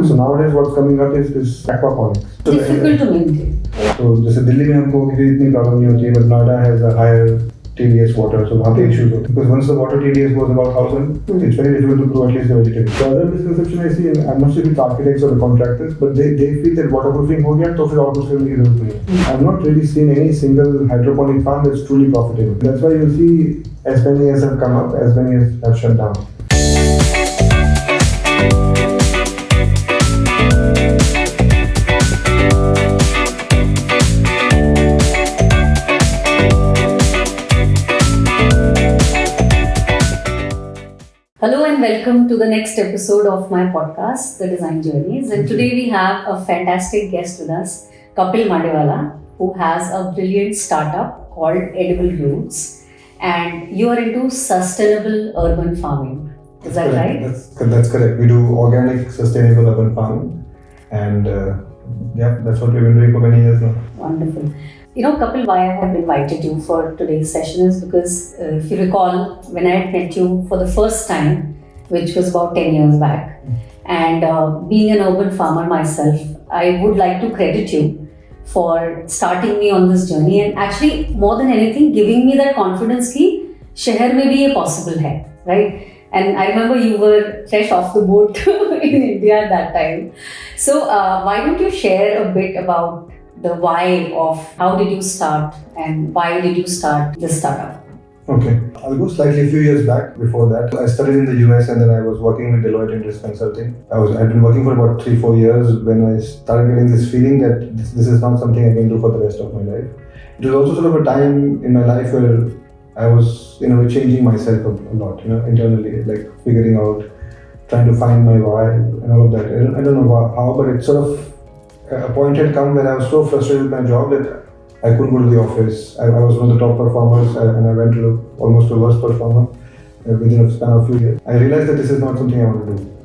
So nowadays what's coming up is this aquaponics. So Difficult to maintain. So जैसे दिल्ली में हमको किसी इतनी प्रॉब्लम नहीं होती है, but Noida has a higher TDS water, so वहाँ पे issues होते हैं. Because once the water TDS goes above 1,000, it's very difficult to grow at least the vegetables. The other misconception I see, and I'm not sure if it's architects or the contractors, but they feel that waterproofing हो गया तो फिर और कुछ करने की जरूरत नहीं है. I've not really seen any single hydroponic farm that's truly profitable. That's why you see as many as have come up, as many as have shut down. Hello and welcome to the next episode of my podcast, The Design Journeys. And today we have a fantastic guest with us, Kapil Mandawewala, who has a brilliant startup called Edible Roots. And you are into sustainable urban farming. Is that right? That's correct. We do organic, sustainable urban farming. And that's what we've been doing for many years now. Wonderful. You know, Kapil, why I have invited you for today's session is because if you recall, when I had met you for the first time, which was about 10 years back, and being an urban farmer myself, I would like to credit you for starting me on this journey and actually, more than anything, giving me that confidence कि शहर में भी ये possible है, right? And I remember you were fresh off the boat in India at that time. So why don't you share a bit about the why of how did you start and why did you start this startup? Okay, I'll go slightly a few years back. Before that, I studied in the US and then I was working with Deloitte in risk consulting. I'd been working for about 3-4 years when I started getting this feeling that this is not something I can do for the rest of my life. It was also sort of a time in my life where I was, changing myself a lot, internally, like figuring out, trying to find my why and all of that. I don't know how, but it sort of a point had come when I was so frustrated with my job that I couldn't go to the office. I was one of the top performers and I went to almost the worst performer within a span of a few years. I realized that this is not something I want to do.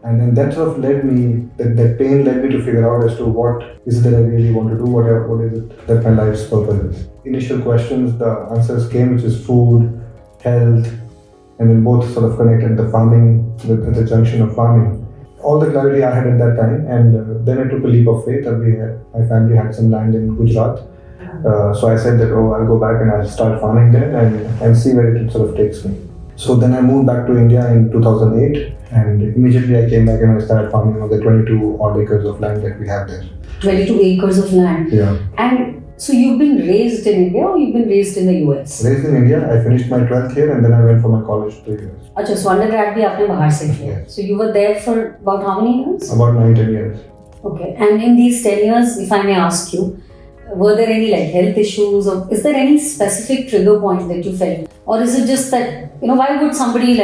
And then that sort of led me, that pain led me to figure out as to what is it that I really want to do, what is it that my life's purpose is. Initial questions, the answers came, which is food, health, and then both sort of connected the farming, at the junction of farming. All the clarity I had at that time, and then I took a leap of faith. My family had some land in Gujarat, so I said that I'll go back and I'll start farming there and see where it sort of takes me. So then I moved back to India in 2008, and immediately I came back and I started farming on the 22 odd acres of land that we have there. 22 acres of land. Yeah. And so you've been raised in India or you've been raised in the US? Raised in India. I finished my 12th here and then I went for my college 3 years. अच्छा, so undergrad भी आपने बाहर से किया. Yes. So you were there for about how many years? About 9-10 years. Okay. And in these 10 years, if I may ask you, were there any health issues or is there any specific trigger point that you felt? Or is it just that, why would somebody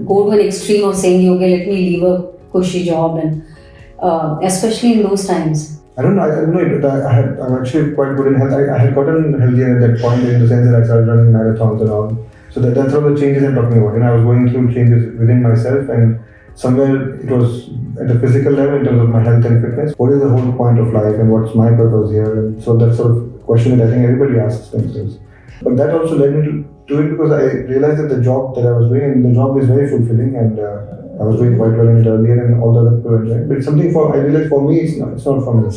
go to an extreme of saying, okay, let me leave a cushy job and especially in those times? I don't know. I'm actually quite good in health. I had gotten healthier at that point in the sense that I started running marathons and all. So that's all the changes I'm talking about. I was going through changes within myself, and somewhere it was at the physical level in terms of my health and fitness. What is the whole point of life and what's my purpose here? And so that's sort of a question that I think everybody asks themselves. But that also led me to it because I realized that the job that I was doing, and the job is very fulfilling, and I was doing quite well in it earlier and all the other people were enjoying. But it's something I realized for me, it's not for me.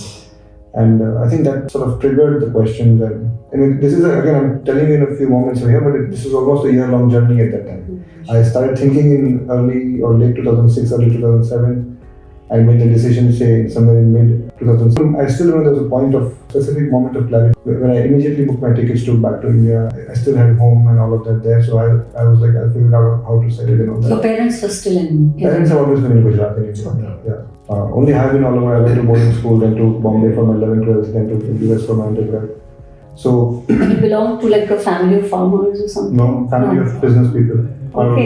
And I think that sort of triggered the questions. And this is, again, I'm telling you in a few moments here, but this is almost a year-long journey at that time. I started thinking in early or late 2006, early 2007. I made the decision, say, somewhere in mid-2007. I still remember there was a point of, specific moment of clarity when I immediately booked my tickets back to India. I still had home and all of that there, so I was like, I figured out how to settle and all that. Your parents were still in India? Parents have always been in Gujarat in India. Okay. Yeah. Only have been all over. I went to boarding school, then to Bombay for my 11th, 12th, then to the US for my undergrad. So. And you belong to a family of farmers or something? No, family of business people. Okay.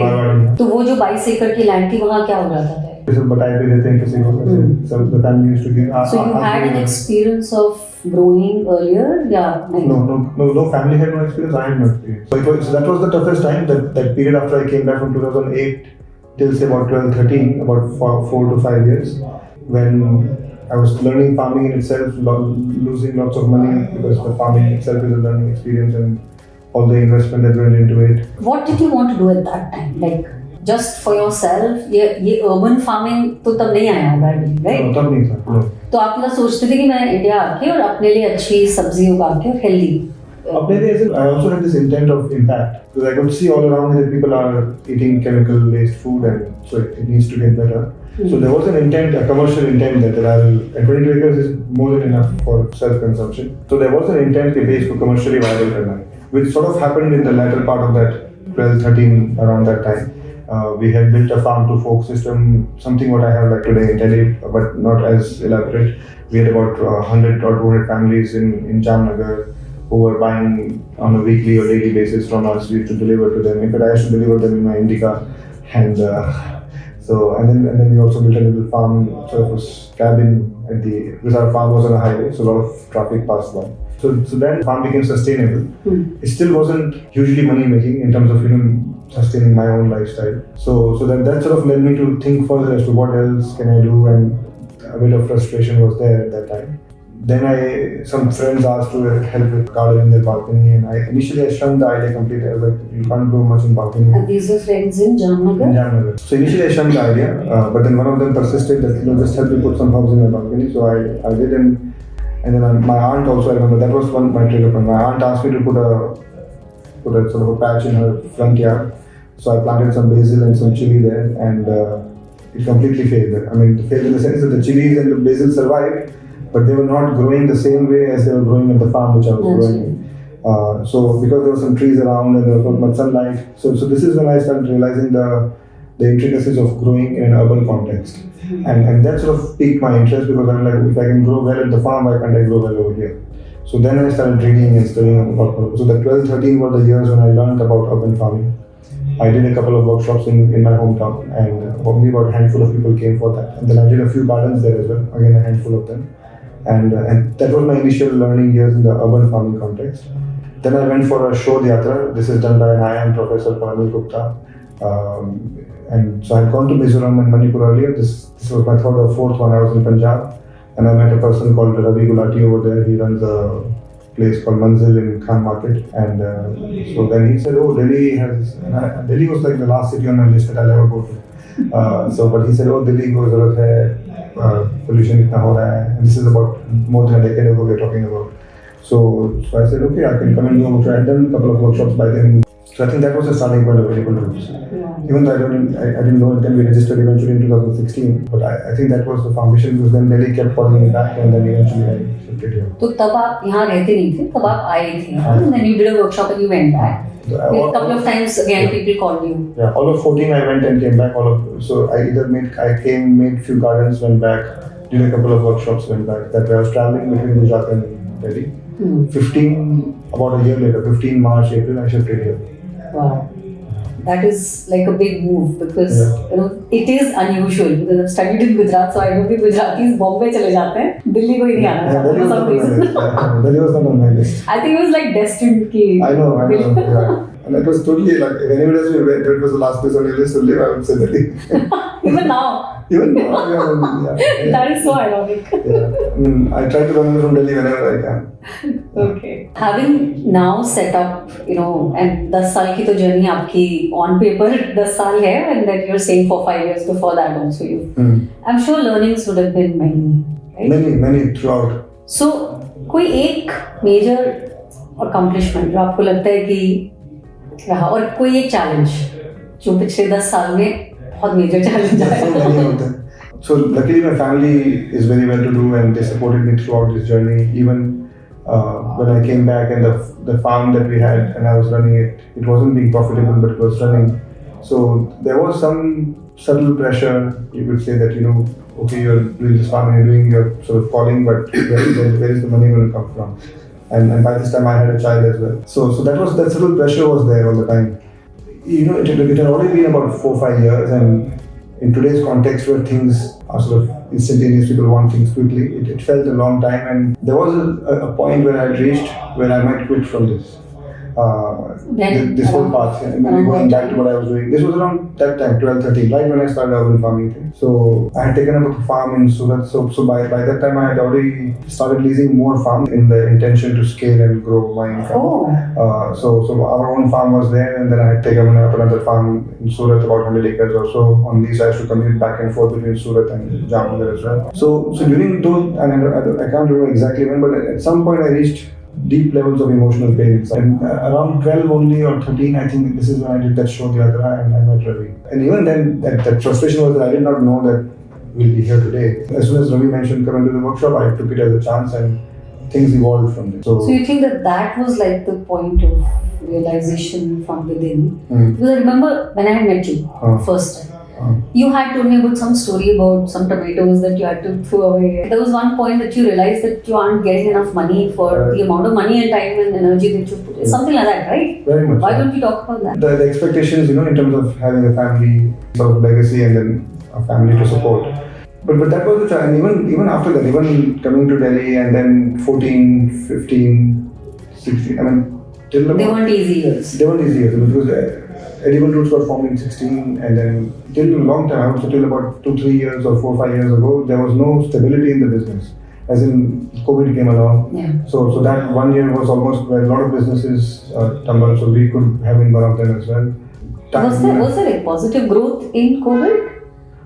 तो वो जो 22 एकड़ की land थी वहाँ क्या हो जाता था? बताए भी देते हैं किसी को. So the family used to give. So you had an experience of growing earlier? Yeah. No family had no experience. I had no experience. So that was the toughest time. That period after I came back from 2008 till say about 12, 13, about 4 to 5 years, when I was learning farming in itself, losing lots of money because the farming itself is a learning experience and all the investment that went into it. What did you want to do at that time? just for yourself, ये urban farming तो तब नहीं आया होगा, right? तब नहीं था. तो आप लोग सोचते थे कि मैं इंडिया आके और अपने लिए अच्छी सब्जी उगा के और हेल्दी. अपने लिए I also had this intent of impact because I could see all around that people are eating chemical-based food and so it needs to get better. So there was an intent, a commercial intent that and 22 acres is more than enough for self-consumption. So there was an intent to base for commercially viable karna, which sort of happened in the latter part of that 12-13 around that time. We had built a farm to fork system, something what I have like today in Delhi, but not as elaborate. We had about 100 or 200 families in Jamnagar who were buying on a weekly or daily basis from us. We used to deliver to them. In fact, I used to deliver them in my Indica, and and then we also built a little farm, sort of a cabin because our farm was on a highway, so a lot of traffic passed by. So then the farm became sustainable. It still wasn't hugely money making in terms of sustaining my own lifestyle. So that sort of led me to think further as to what else can I do, and a bit of frustration was there at that time. Then some friends asked to help with gardening their balcony, and initially I shunned the idea completely. I was like, you can't grow much in balcony. And these are friends in Jamnagar? In Jamnagar. So initially I shunned the idea, but then one of them persisted that just help me put some herbs in my balcony. So I did, and then my aunt also, I remember that was my trigger point. My aunt asked me to put a sort of a patch in her front yard. So I planted some basil and some chili there, and it completely failed. I mean, it failed in the sense that the chilies and the basil survived, but they were not growing the same way as they were growing at the farm which I was growing in. So because there were some trees around and there was not much sunlight, so this is when I started realizing the intricacies of growing in an urban context. And that sort of piqued my interest because I'm like, if I can grow well at the farm, why can't I grow well over here? So then I started reading and studying about. So the 12-13 were the years when I learned about urban farming. I did a couple of workshops in my hometown, and only about a handful of people came for that. And then I did a few gardens there as well, again a handful of them. And that was my initial learning years in the urban farming context. Then I went for a Shodh Yatra. This is done by an IIM professor, Manu Goel. And so I had gone to Mizoram and Manipur earlier. This was my third or fourth one. I was in Punjab, and I met a person called Ravi Gulati over there. He runs a place called Manzil in Khan Market. And so then he said, oh, Delhi was like the last city on my list that I'll ever go to. But he said, oh, Delhi ko zarurat hai, pollution itna ho raha hai. And this is about more than a decade ago we're talking about. So I said, okay, I can come and do. I had done a couple of workshops by then. So I think that was the starting point of Variable Roots. Even though I didn't know it, then we registered eventually in 2016. But I think that was the foundation because then Delhi kept calling me back and then eventually I shifted here. तो तब आप यहाँ रहते नहीं थे, तब आप आए थे, and then you did a workshop and you went back. A couple of times again people called you. Yeah, all of 14 I went and came back. So I made few gardens, went back, did a couple of workshops, went back. That way I was traveling between Gujarat and Delhi. 15 about a year later, 15 March, April, I shifted here. Wow. That is like a big move because it is unusual because I've studied in Gujarat, so I know that Gujaratis Bombay चले जाते हैं, दिल्ली को ही नहीं आना चाहते for some reason. Delhi was not on my list. I think it was like destined कि. I know. Yeah. And it was totally like if anybody else it was the last place on your list to live, I would say Delhi. Even now. Yeah. That is so ironic. Yeah. I try to run away from Delhi whenever I can. Okay. Having now set up, and 10 साल की तो journey आपकी on paper 10 साल है, and that you're saying for 5 years before that also I'm sure learnings would have been many, right? Many throughout. So कोई एक major accomplishment जो आपको लगता है कि रहा और कोई एक challenge जो पिछले 10 साल में बहुत major challenge आया? So luckily my family is very well to do and they supported me throughout this journey. Even when I came back and the farm that we had and I was running it wasn't being profitable but it was running. So there was some subtle pressure, you could say that, okay, you're doing this farm and you're doing your sort of calling, but where is the money going to come from? And by this time I had a child as well. So that subtle pressure was there all the time. It had already been about 4-5 years, and in today's context where things are sort of instantaneous, people want things quickly, it felt a long time, and there was a point where I had reached where I might quit from this. this whole path, maybe going back to what I was doing. This was around that time, 12, 13, right when I started urban farming thing. So I had taken up a farm in Surat. So by that time I had already started leasing more farm in the intention to scale and grow my income. So our own farm was there, and then I had taken up another farm in Surat, about 100 acres or so. On these I used to commute back and forth between Surat and Jamnagar as well. So during those, and I can't remember exactly when, but at some point I reached deep levels of emotional pain. And around 12 only or 13, I think this is when I did that show, The Adra, and I met Ravi. And even then, that frustration was that I did not know that we'll be here today. As soon as Ravi mentioned come into the workshop, I took it as a chance and things evolved from there. So you think that was like the point of realization from within? Because I remember when I had met you first time, you had told me about some story about some tomatoes that you had to throw away. There was one point that you realized that you aren't getting enough money for the amount of money and time and energy that you put in. Something like that, right? Very much. Why don't you talk about that? The expectations, in terms of having a family sort of legacy and then a family to support. But that was the challenge. Even after that, even coming to Delhi and then 14, 15, 16, till about... They weren't easy years. They weren't easy years because edible roots got formed in 16, and then till a long time, I would say till about 2-3 years or 4-5 years ago, there was no stability in the business. As in, COVID came along. Yeah. So that 1 year was almost where a lot of businesses tumbled, so we could have been one of them as well. Was there like positive growth in COVID?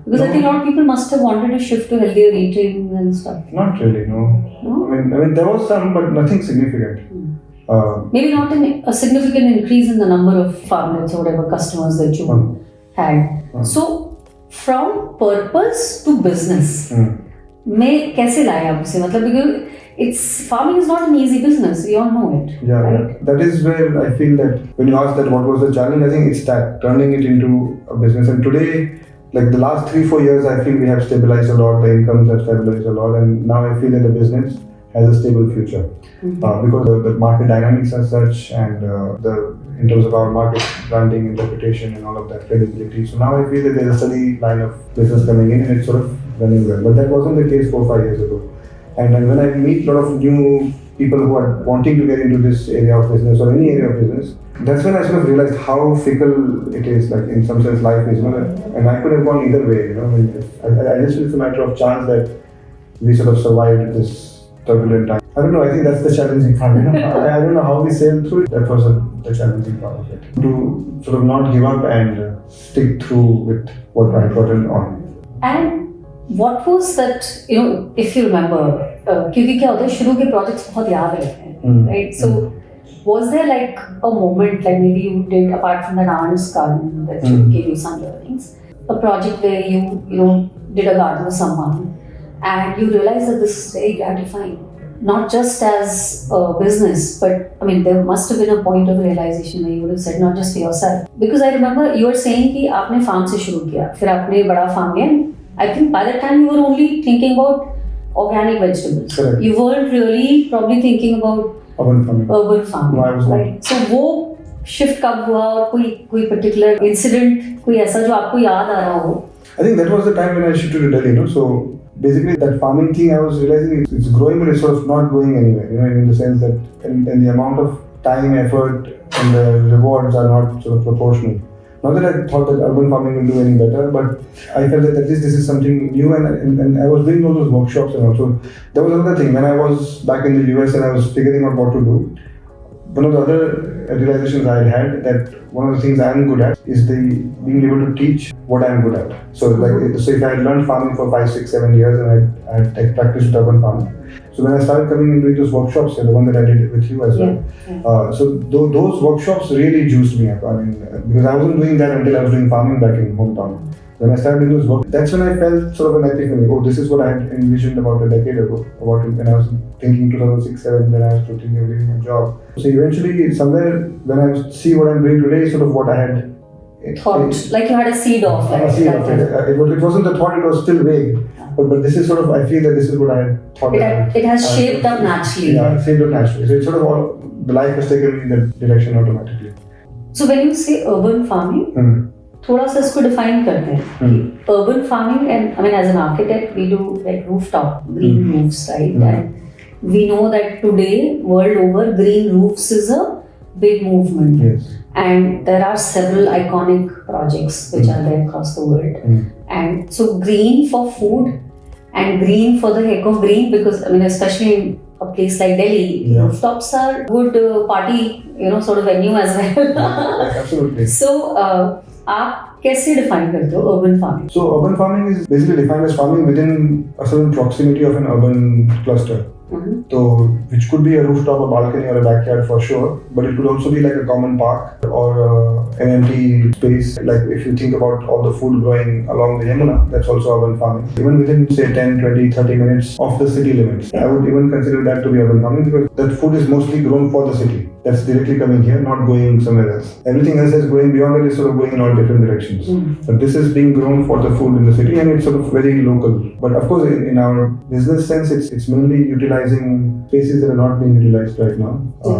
Because I think a lot of people must have wanted to shift to healthier eating and stuff. Not really, no. I mean there was some, but nothing significant. Maybe not a significant increase in the number of farmers or whatever customers that you had. So, from purpose to business, में कैसे लाया आप उसे? Because farming is not an easy business. We all know it. Yeah, right? That is where I feel that when you ask that what was the challenge, I think it's that turning it into a business. And today, like the last 3-4 years, I feel we have stabilized a lot. The incomes have stabilized a lot, and now I feel that the business has a stable future because the market dynamics are such, and in terms of our market branding and reputation and all of that credibility. So now I feel that there's a steady line of business coming in, and it's sort of running well. But that wasn't the case 4-5 years ago. And when I meet a lot of new people who are wanting to get into this area of business or any area of business, that's when I sort of realized how fickle it is. Like in some sense, life is, and I could have gone either way. I just feel it's a matter of chance that we sort of survived this turbulent time. I don't know. I think that's the challenging part. I don't know how we sailed through it. That was the challenging part of it. To sort of not give up and stick through with what I had gotten on. And what was that? If you remember, क्योंकि क्या होता है शुरू के projects बहुत याद रहते हैं, right? So was there like a moment, like maybe you did apart from that aunt's garden that gave you some learnings, a project where you did a garden with someone and you realized that this is very gratifying, not just as a business, but there must have been a point of realization where you would have said not just for yourself. Because I remember you were saying कि आपने farm से शुरू किया, फिर आपने बड़ा farm लिया. I think by that time you were only thinking about organic vegetables. Correct. You weren't really probably thinking about urban farming. No, I was not. Right. So वो shift कब हुआ और कोई particular incident कोई ऐसा जो आपको याद आ रहा हो? I think that was the time when I shifted to Delhi. So basically that farming thing, I was realizing it's growing, but it's sort of not going anywhere. In the sense that and the amount of time, effort, and the rewards are not sort of proportional. Not that I thought that urban farming will do any better, but I felt that at least this is something new, and I was doing all those workshops and also. There was another thing, when I was back in the US and I was figuring out what to do, one of the other realizations I had that one of the things I am good at is being able to teach what I am good at. So if I had learned farming for 5, 6, 7 years and I had practiced urban farming, so when I started coming and doing those workshops, the one that I did with you as well, so those workshops really juiced me up. Because I wasn't doing that until I was doing farming back in hometown. When I started doing those work, that's when I felt sort of an epiphany. Oh, this is what I had envisioned about a decade ago. About when I was thinking 2006-07, when I was thinking of leaving my job. So eventually, somewhere when I see what I'm doing today, sort of what I had thought, like you had a seed of it. It wasn't a thought; it was still vague. But this is sort of, I feel that this is what I had thought. It has shaped up naturally. Yeah, it shaped up naturally. So it's sort of all, the life has taken me in that direction automatically. So when you say urban farming, थोड़ा सा इसको define करते हैं. Urban farming, and as an architect, we do like rooftop, green roofs, right? And we know that today, world over, green roofs is a big movement. Yes. And there are several iconic projects which are there across the world. And so green for food and green for the heck of green, because I mean, especially in a place like Delhi, rooftops are good party, sort of venue as well. Absolutely. So, आप कैसे define करते हो urban farming? So urban farming is basically defined as farming within a certain proximity of an urban cluster. So, which could be a rooftop, a balcony, or a backyard for sure, but it could also be like a common park or an empty space. Like if you think about all the food growing along the Yamuna, that's also urban farming. Even within say 10, 20, 30 minutes of the city limits. I would even consider that to be urban farming because that food is mostly grown for the city. That's directly coming here, not going somewhere else. Everything else that's growing beyond it is sort of going in all different directions. But this is being grown for the food in the city and it's sort of very local. But of course, in our business sense, it's mainly utilizing spaces that are not being utilized right now,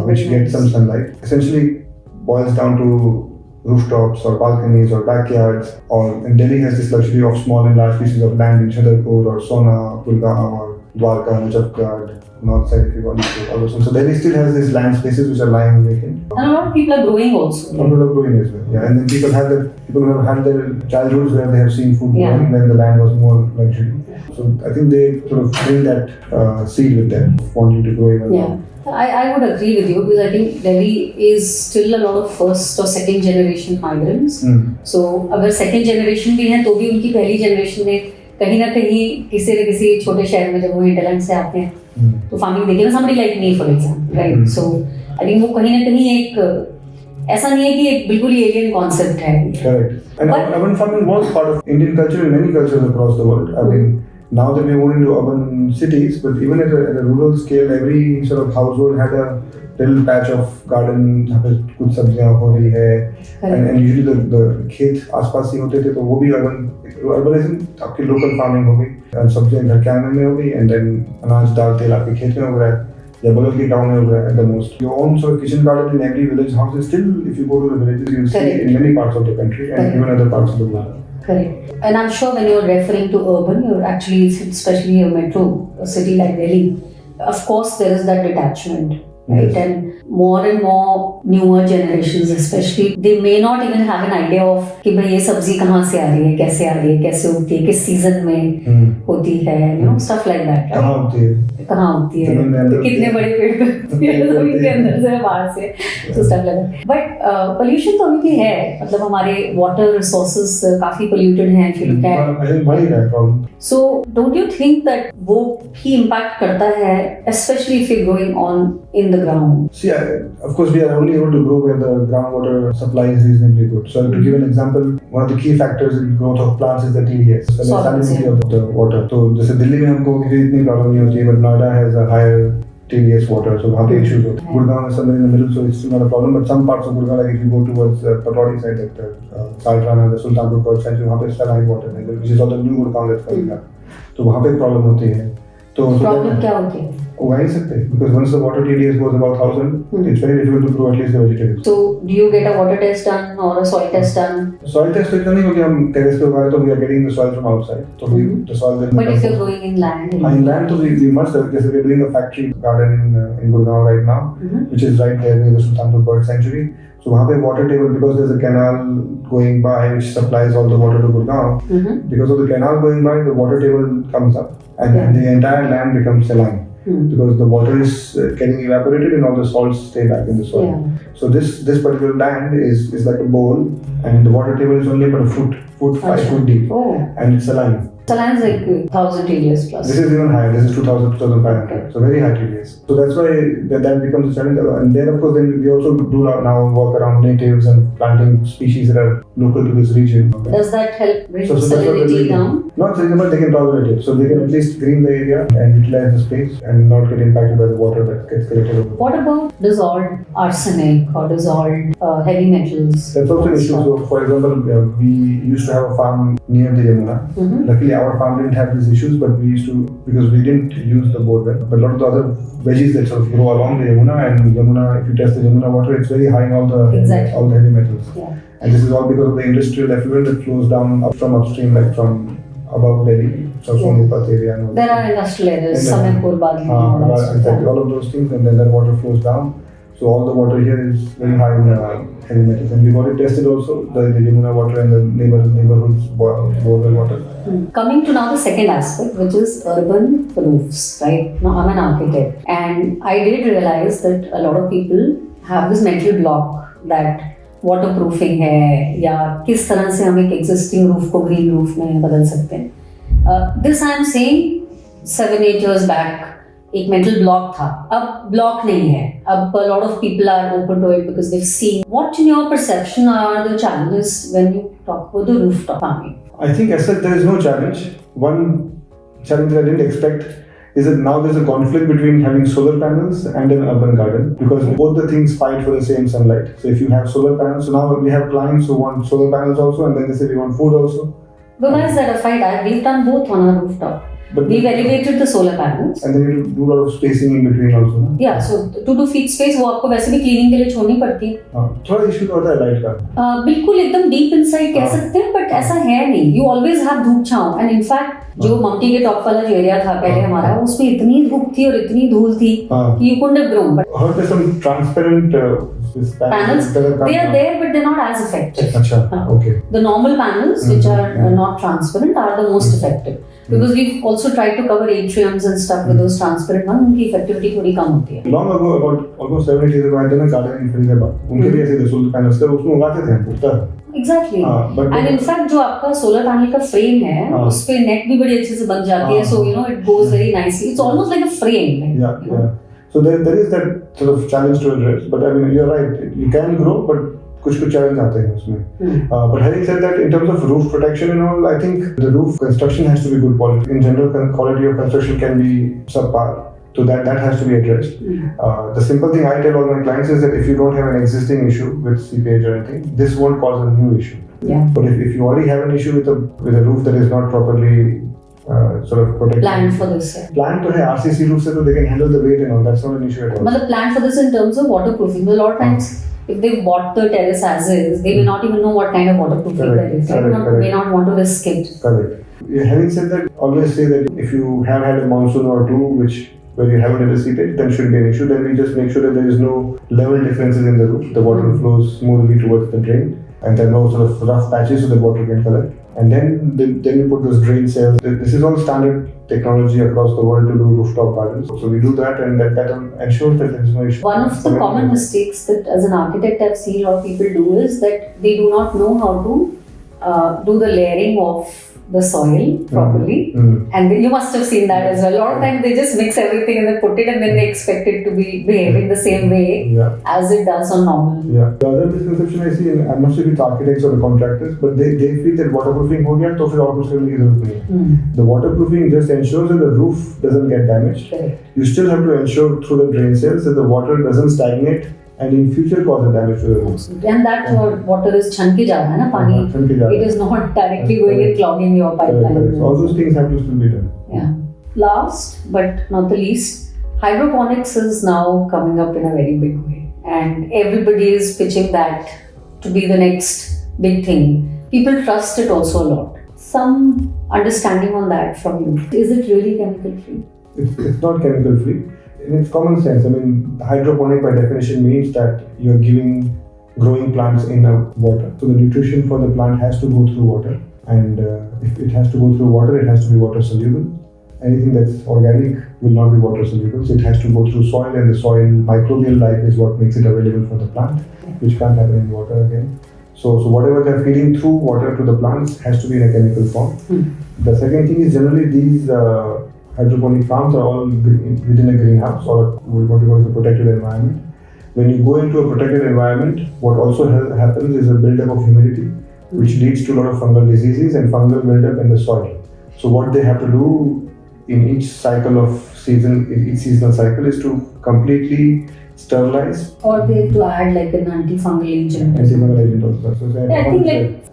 which get some sunlight. Essentially boils down to rooftops or balconies or backyards, and Delhi has this luxury of small and large pieces of land in Chhatarpur or Sona, Gurgaon or Dwarka, Najafgarh, north side if you want to all those ones. So Delhi still has these land spaces which are lying vacant. And a lot of people are growing also. People are growing as well, yeah. And then people who have had their childhoods where they have seen food growing when the land was more luxury. So I think they sort of bring that seed with them, wanting to grow even more. I would agree with you because I think Delhi is still a lot of first or second generation migrants. So अगर second generation भी हैं तो भी उनकी पहली generation में कहीं ना कहीं किसी न किसी छोटे शहर में जब वो hinterland से आते हैं तो farming देखें somebody like me for example, right? So I think वो कहीं ना कहीं एक ऐसा नहीं है कि एक बिल्कुल ही alien concept है. Correct. And urban farming was part of Indian culture and many cultures across the world. I mean, now that we moved into urban cities, but even at a rural scale, every sort of household had a little patch of garden जहाँ पे कुछ सब्जियाँ हो रही है, and usually the खेत आसपास ही होते थे तो वो भी urbanism आपकी local farming हो गई, सब्जियाँ घर के आंगन में हो गई, and then अनाज दाल तेल आपके खेत में हो रहा है या बगल के गांव में हो रहा है. The most your own sort of kitchen garden in every village house is still, if you go to the villages, you will see in many parts of the country and even other parts of the world. Correct. And I'm sure when you're referring to urban, you're actually, especially a metro, a city like Delhi, of course there is that detachment, right? And more and more newer generations especially, they may not even have an idea of कि भाई ये सब्जी कहाँ से आ रही है, कैसे उगती है, किस सीजन में होती है, stuff like that, right? कहाँ उगती है, कितने बड़े पेड़ जमीन के अंदर से बाहर से, so stuff like that. But pollution तो अभी भी है, मतलब हमारे water resources काफी polluted हैं, if you look at. So don't you think that वो भी impact करता है, especially if you're going on in the ground? See, of course, we are only able to grow where the groundwater supply is reasonably good. So, to give an example, one of the key factors in growth of plants is the TDS, the salinity of the water. So, जैसे दिल्ली में हमको इतनी problem नहीं होती है, but Noida has a higher TDS water, so वहाँ पे issues होते हैं. Gurgaon is somewhere in the middle, so it's not a problem. But some parts of Gurgaon, like if you go towards Patodi side, like the Saltrana, the Sultanpur Port side, वहाँ पे saline water है, which is all the new Gurgaon that's coming up. तो वहाँ पे problem होती है. तो problem क्या होती है? उगा नहीं सकते because once the water TDS goes above 1000, it's very difficult to grow at least the vegetables. So do you get a water test done or a soil test done? Soil test इतना नहीं क्योंकि हम terrace पे उगा रहे तो we are getting the soil from outside. So the soil then. But if you're growing in land. In land, so we must have. Because we are doing a factory garden in Gurgaon right now, which is right there near the Sultanpur Bird Sanctuary. So वहाँ पे water table, because there's a canal going by which supplies all the water to Gurgaon. Because of the canal going by, the water table comes up, and the entire land becomes saline. Because the water is getting evaporated and all the salts stay back in the soil. So this particular land is like a bowl, and the water table is only about a foot 5 foot deep, and it's saline. Saline is like 1000 TDS plus. This is even higher. This is 2000, 2500. So very high TDS. So that's why that becomes a challenge. And then of course, then we also do now work around natives and planting species that are local to this region. Does that help bring salinity down? Not salinity, but they can tolerate it. So they can at least green the area and utilize the space and not get impacted by the water that gets collected over. What about dissolved arsenic or dissolved heavy metals? That's also an issue. So for example, we used to have a farm near the Yamuna. Luckily, our farm didn't have these issues, but we used to, because we didn't use the bore well. But a lot of the other veggies that sort of grow along the Yamuna, and Yamuna, if you test the Yamuna water, it's very high in all the heavy metals. And this is all because of the industrial effluent that flows down from upstream, like from above Delhi, Sonipat area. And all there are industrial areas, Samanpur, Badli, exactly, all of those things, and then that water flows down. So all the water here is very high in heavy metals, and we got it tested also. The Yamuna water and the neighborhood's borewell water. Coming to now the second aspect, which is urban roofs, right? Now I'm an architect, and I did realize that a lot of people have this mental block that waterproofing है या किस तरह से हम एक existing roof को green roof में बदल सकते हैं. This I am saying 7-8 years back एक mental block था. अब block नहीं है. अब a lot of people are open to it because they've seen. What in your perception are the challenges when you talk about the rooftop farming? I think as such there is no challenge. One challenge that I didn't expect is that now there's a conflict between having solar panels and an urban garden, because both the things fight for the same sunlight. So if you have solar panels, so now we have clients who want solar panels also, and then they say we want food also. But why is that a fight? We've done both on our rooftop. But we've elevated the solar panels. And then you do a lot of spacing in between also. No? Yeah, so 2 feet space वो आपको वैसे भी cleaning के लिए छोड़नी पड़ती है. हाँ, थोड़ा issue तो होता है light का. बिल्कुल एकदम deep inside कह सकते हैं, but ऐसा है नहीं. You always have धूप छाँव, and in fact जो ममटी के टॉप वाला जो एरिया था पहले हमारा, उसमें इतनी धूप थी और इतनी धूल थी कि you couldn't have grown. But heard there's some transparent panels, they are there, but they're not as effective. अच्छा, okay. The normal panels, which are not transparent, are the most effective. Because we've also tried to cover atriums and stuff with those transparent ones, उनकी effectivity थोड़ी कम होती है. Long ago, about almost 7-8 years ago, I did a garden in Faridabad. उनके भी ऐसे solar panels थे, उसमें उगाते थे उगता. Exactly. And in fact, जो आपका solar panel का frame है, उस पे net भी बड़ी अच्छे से बन जाती है, so you know it goes very nicely. It's almost like a frame. Like, yeah, you know? Yeah. So there is that sort of challenge to address, but I mean you're right. You can grow, but कुछ challenge आते हैं उसमें. But having said that, in terms of roof protection and all, I think the roof construction has to be good quality. In general, quality of construction can be subpar. So that has to be addressed. The simple thing I tell all my clients is that if you don't have an existing issue with seepage or anything, this won't cause a new issue. Yeah. But if you already have an issue with a roof that is not properly sort of protected. Planned for this. Planned to have RCC roofs so they can handle the weight and all. That's not an issue at all. But the plan for this in terms of waterproofing. A lot of times, if they've bought the terrace as is, they may not even know what kind of waterproofing there is. They may not want to risk it. Correct. Yeah, having said that, always say that if you have had a monsoon or two, where you haven't had a seepage, then shouldn't be an issue. Then we just make sure that there is no level differences in the roof. The water flows smoothly towards the drain, and there are no sort of rough patches so the water can collect. And then we put those drain cells. This is all standard technology across the world to do rooftop gardens. So we do that, and that ensures that there is no issue. One of the common mistakes that as an architect I've seen a lot of people do is that they do not know how to do the layering of the soil properly. And you must have seen that as well. A lot of times they just mix everything and then put it, and then they expect it to be behaving the same way as it does on normal. Yeah. The other misconception I see, and I'm not sure if it's architects or the contractors, but they feel that waterproofing हो गया तो फिर और कुछ करने की जरूरत नहीं है. The waterproofing just ensures that the roof doesn't get damaged. You still have to ensure through the drain cells that the water doesn't stagnate and in future cause a damage to the roof. And that water is छनके जा रहा है ना पानी. It is not directly going and clogging your pipeline. All those things have to still be done. Yeah. Last but not the least, hydroponics is now coming up in a very big way, and everybody is pitching that to be the next big thing. People trust it also a lot. Some understanding on that from you. Is it really chemical free? It's not chemical free. It's common sense. I mean, hydroponic by definition means that you're growing plants in water. So the nutrition for the plant has to go through water, and if it has to go through water, it has to be water soluble. Anything that's organic will not be water soluble, so it has to go through soil, and the soil microbial life is what makes it available for the plant, which can't happen in water again. So whatever they're feeding through water to the plants has to be in a chemical form. The second thing is generally these hydroponic farms are all within a greenhouse or what we call a protected environment. When you go into a protected environment, what also happens is a buildup of humidity, which leads to a lot of fungal diseases and fungal buildup in the soil. So what they have to do in each cycle of each seasonal cycle is to completely sterilize. Or they have to add like an antifungal agent. Antifungal agent also. So I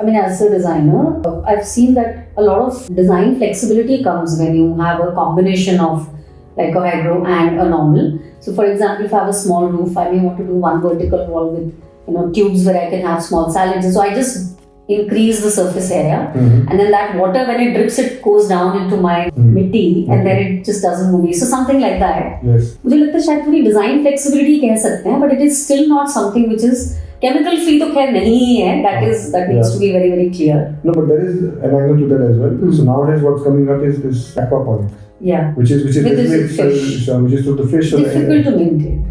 think as a designer, I've seen that a lot of design flexibility comes when you have a combination of like a hydro and a normal. So for example, if I have a small roof, I may want to do one vertical wall with tubes where I can have small salads. So I just increase the surface area, and then that water, when it drips, it goes down into my mitti, and then it just doesn't move. So something like that. Yes. मुझे लगता है शायद थोड़ी design flexibility कह सकते हैं, but it is still not something which is chemical free. तो खैर नहीं ही है. That needs to be very, very clear. No, but there is an angle to that as well. So nowadays, what's coming up is this aquaponics. Yeah. Which is with which is to the fish. Difficult to maintain.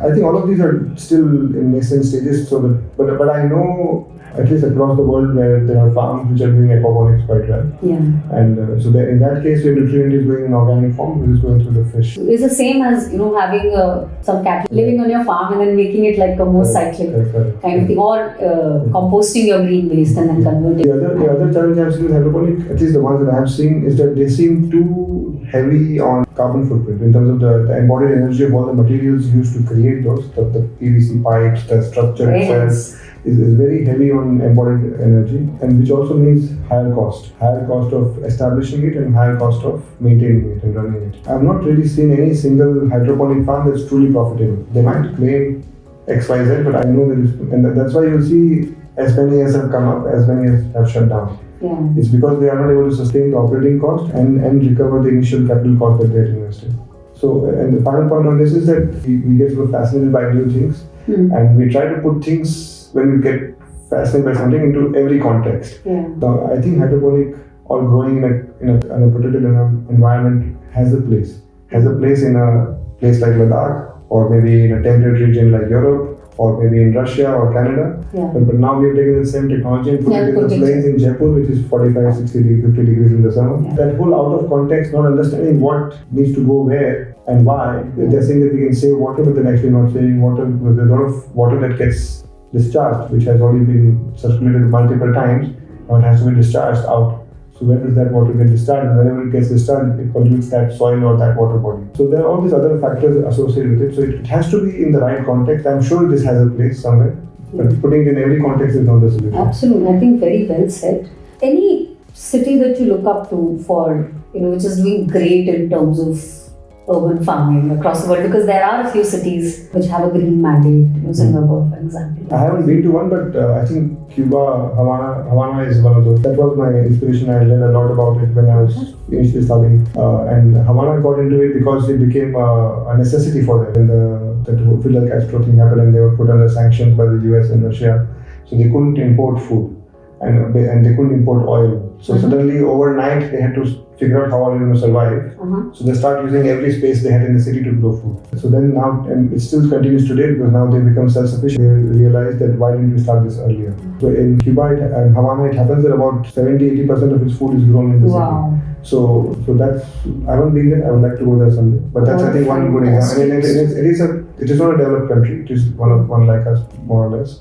I think all of these are still in nascent stages. So but I know at least across the world where there are farms which are doing aquaponics quite well. Yeah. And so in that case, where nutrient is going in organic form, which is going through the fish. It's the same as having some cattle living on your farm and then making it like a more cyclic kind of thing, or composting your green waste and then converting. The other challenge I've seen with hydroponic, at least the ones that I've seen, is that they seem too heavy on carbon footprint in terms of the embodied energy of all the materials used to create those. The PVC pipes, the structure itself is very heavy on embodied energy, and which also means higher cost of establishing it and higher cost of maintaining it and running it. I've not really seen any single hydroponic farm that's truly profitable. They might claim XYZ, but I know and that's why you'll see as many as have come up, as many as have shut down. Yeah. It's because they are not able to sustain the operating cost and recover the initial capital cost that they had invested. So, and the final point on this is that we get sort of fascinated by new things, and we try to put things, when we get fascinated by something, into every context. Yeah. Now, I think hydroponic or growing in a protected environment has a place. Has a place in a place like Ladakh, or maybe in a temperate region like Europe, or maybe in Russia or Canada. Yeah. But now we have taken the same technology and put it in the plains in Jaipur, which is 45, 60, 50 degrees in the summer. Yeah. That whole out of context, not understanding what needs to go where and why. Yeah. They're saying that we can save water, but they're actually not saving water, because there's a lot of water that gets discharged, which has already been circulated multiple times. Now it has to be discharged out. So where does that water get discharged? And whenever it gets discharged, it pollutes that soil or that water body. So there are all these other factors associated with it. So it has to be in the right context. I'm sure this has a place somewhere, but putting it in every context is not the solution. Absolutely, I think very well said. Any city that you look up to for, which is doing great in terms of urban farming across the world, because there are a few cities which have a green mandate, Singapore, for example. I haven't been to one, but I think Cuba, Havana is one of those. That was my inspiration. I read a lot about it when I was initially studying. And Havana got into it because it became a necessity for them. When the Fidel Castro thing happened and they were put under sanctions by the US and Russia, so they couldn't import food and they couldn't import oil. So suddenly overnight they had to figure out how are we going to survive. So they start using every space they had in the city to grow food. So then now, and it still continues today, because now they become self-sufficient. They realize that why didn't we start this earlier? So in Cuba and Havana, it happens that about 70-80% of its food is grown in the city. So that's, I haven't been there. I would like to go there someday. But that's I think one good example. I mean, it is not a developed country. It is one like us, more or less.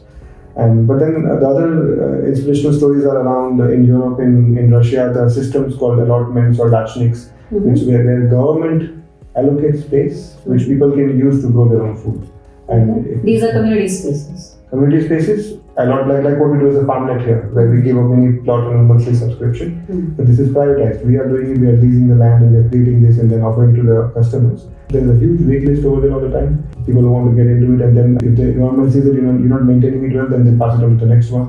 But then the other inspirational stories are around in Europe, in Russia. There are systems called allotments or dachniks, where government allocates space which people can use to grow their own food. And these are community spaces. Community spaces, a lot like what we do as a farmlet here, where we give a mini plot on a monthly subscription. But this is privatized. We are doing it, we are leasing the land and we are creating this and then offering to the customers. There's a huge wait list over there all the time. People who want to get into it, and then if the government sees that you're not maintaining it well, then they pass it on to the next one.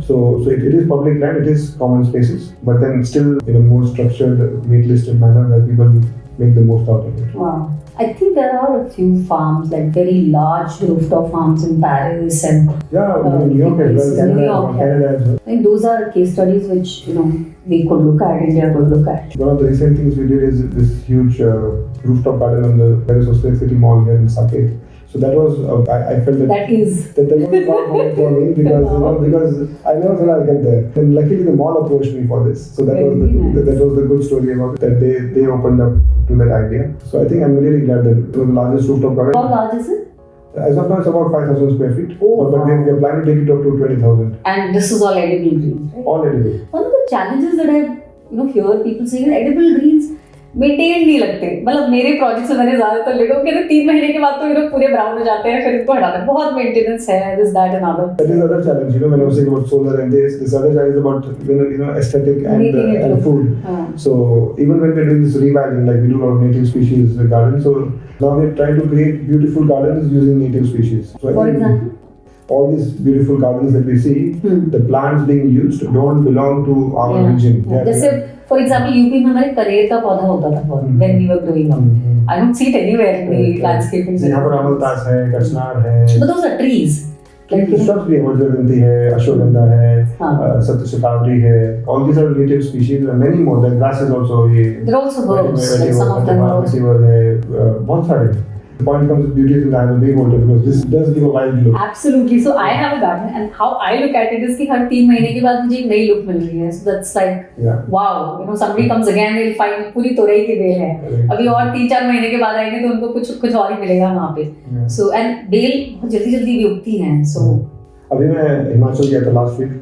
So it is public land, it is common spaces, but then still in a more structured, wait-listed manner where people make the most out of it. Wow. I think there are a few farms, like very large rooftop farms in Paris and New York as well, Canada as well. I think those are case studies which we could look at, India could look at. One of the recent things we did is this huge rooftop garden on the Paris City Mall here in Saket. So that was, I felt that was a proud moment for me, because I never thought I'll get there. And luckily the mall approached me for this. So that was the good story about it, that they opened up to that idea. So I think I'm really glad that it was the largest rooftop garden. How large is it? As of now, it's about 5,000 square feet. But we are planning to take it up to 20,000. And this is all edible greens, right? All edible. One of the challenges that I hear people saying is edible greens maintain नहीं लगते. मतलब मेरे project से मैंने ज्यादातर देखा कि 3 महीने के बाद तो पूरे ब्राउन हो जाते हैं, फिर इनको हटाते हैं. बहुत मेंटेनेंस है, this that and other. That is another challenge, when I was saying about solar and this other challenge about aesthetic and food. So even when we're doing this revaluing, like we do a lot of native species gardens, so now we're trying to create beautiful gardens using native species. So for example, all these beautiful gardens that we see, the plants being used don't belong to our region. जैसे for example UP में हमारे करेर का पौधा होता था बहुत when we were growing up. I don't see it anywhere in the landscaping. यहाँ पर अमलतास है, कचनार है. But those are trees. Shrubs भी है, वज्रगंधी है, अश्वगंधा है, सतशतावरी है. All these are native species and many more. The grasses also. They're also herbs. Like some of them are also. बहुत सारे. The point comes with beauty is that I have a big altar because this does give a wild look. Absolutely. So I have a garden and how I look at it is कि हर 3 महीने के बाद मुझे एक नई look मिल रही है. So that's like wow. You know, somebody comes again, they'll find पूरी तोरई की बेल है. अभी और 3-4 महीने के बाद आएंगे तो उनको कुछ और ही मिलेगा वहाँ पे. So and बेल बहुत जल्दी भी उगती हैं. So अभी मैं हिमाचल गया था लास्ट वीक,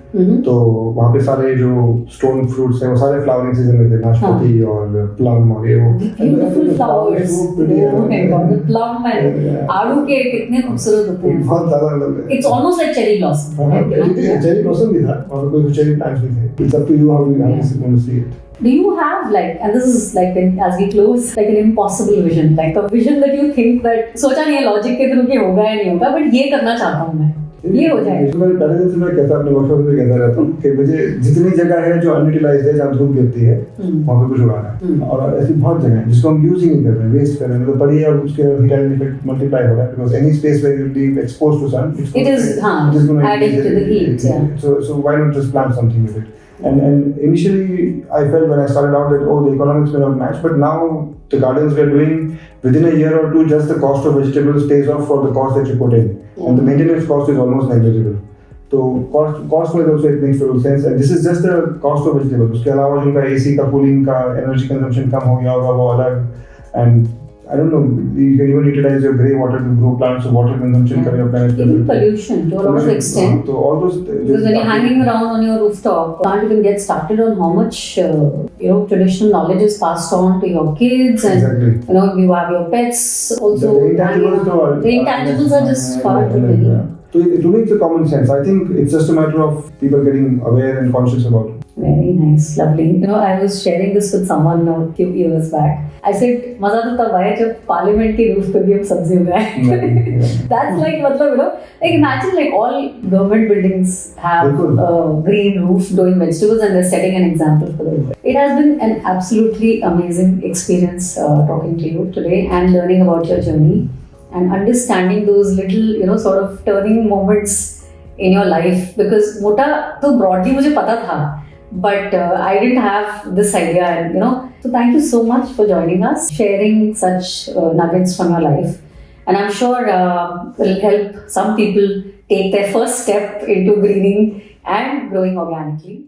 तो वहाँ पे सारे जो स्टोन फ्रूट्स हैं वो सारे फ्लावरिंग सीजन में थे, नाशपाती और प्लम और ये वो ब्यूटीफुल फ्लावर्स. प्लम एंड आड़ू के कितने खूबसूरत होते हैं. बहुत ज्यादा मतलब it's almost like cherry blossom. Cherry blossom भी था और कोई चेरी प्लांट्स भी थे. It's up to you how you want to see it. Do you have like, and this is like as we close, like an impossible vision, like a vision that you think that सोचा नहीं है logic के through कि होगा या नहीं होगा, but ये करना चाहता हूँ मैं, ये हो जाएगा. मैंने पहले दिन से मैं कहता अपने वर्कशॉप में कहता रहता हूँ कि मुझे जितनी जगह है जो अनयूटिलाइज्ड है, जहाँ धूप गिरती है, वहाँ पे कुछ उगाना है. और ऐसी बहुत जगह है जिसको हम यूज ही नहीं कर रहे, वेस्ट कर रहे हैं. मतलब पड़ी है और उसके हीट इफेक्ट मल्टीप्लाई हो रहा है because any space where you be exposed to sun, it is adding to the heat. So why not just plant something with it? And initially I felt when I started out that the economics may not match, but now the gardens we are doing within a year or two, just the cost of vegetables pays off for the cost that you put in, and the maintenance cost is almost negligible. So cost wise also it makes total sense, and this is just the cost of vegetables. उसके अलावा जिनका AC का cooling का energy consumption कम हो गया होगा वो अलग, and I don't know, you can even utilize your grey water to grow plants, so water consumption का भी आप manage even pollution to a lot of extent. So all those because when you're hanging around on your rooftop, you can't even get started on how much traditional knowledge is passed on to your kids, and you have your pets also. The intangibles are just far too many. So to me it's a common sense. I think it's just a matter of people getting aware and conscious about it. Very nice, lovely. I was sharing this with someone a few years back. I said, मजा तो तब आया जब parliament के roof पे भी हम सब्जी उगाए. That's like मतलब like imagine like all government buildings have a green roof growing vegetables and they're setting an example for the world. It has been an absolutely amazing experience talking to you today and learning about your journey and understanding those little sort of turning moments in your life, because मोटा तो broadly मुझे पता था, but I didn't have this idea, and so thank you so much for joining us, sharing such nuggets from your life, and I'm sure it will help some people take their first step into greening and growing organically.